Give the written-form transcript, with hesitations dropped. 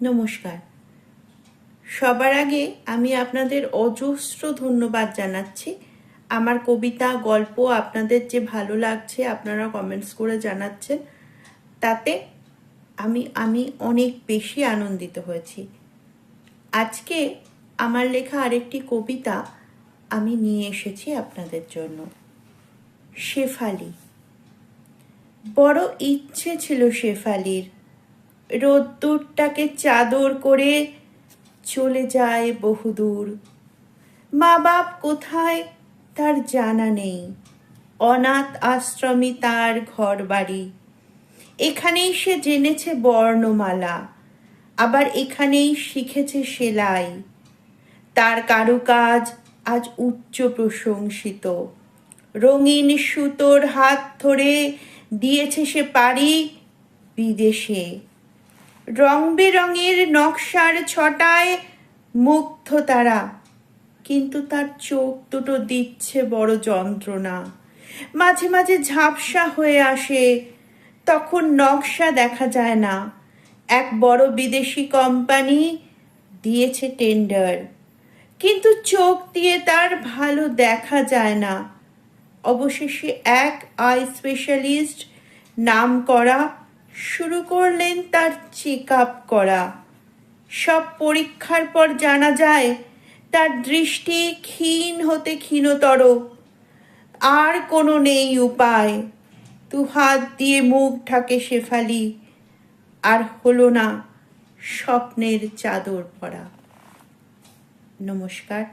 নমস্কার। সবার আগে আমি আপনাদের অজস্র ধন্যবাদ জানাচ্ছি। আমার কবিতা গল্প আপনাদের যে ভালো লাগছে, আপনারা কমেন্টস করে জানাচ্ছেন, তাতে আমি অনেক বেশি আনন্দিত হয়েছি। আজকে আমার লেখা আরেকটি কবিতা আমি নিয়ে এসেছি আপনাদের জন্য। শেফালি। বড় ইচ্ছে ছিল শেফালির, রোদ্দুরটাকে চাদর করে চলে যায় বহুদূর। মা বাপ কোথায় তার জানা নেই, অনাথ আশ্রমই তার ঘর বাড়ি। এখানেই সে জেনেছে বর্ণমালা, আবার এখানেই শিখেছে সেলাই। তার কারুকাজ আজ উচ্চ প্রশংসিত, রঙিন সুতোর হাত ধরে দিয়েছে সে পাড়ি বিদেশে। রং বেরঙের নকশার ছটায় মুগ্ধ তারা, কিন্তু তার চোখ দুটো দিচ্ছে বড় যন্ত্রণা। মাঝে মাঝে ঝাপসা হয়ে আসে, তখন নকশা দেখা যায় না। এক বড় বিদেশি কোম্পানি দিয়েছে টেন্ডার, কিন্তু চোখ দিয়ে তার ভালো দেখা যায় না। অবশেষে এক আই স্পেশালিস্ট নাম করা শুরু করলেন তার চেক আপ করা। সব পরীক্ষার পর জানা যায় তার দৃষ্টি ক্ষীণ হতে ক্ষীণতর। আর কোনো নেই উপায়, হাত দিয়ে মুখ ঢাকে শেফালি, আর হলো না স্বপ্নের চাদর পরা। নমস্কার।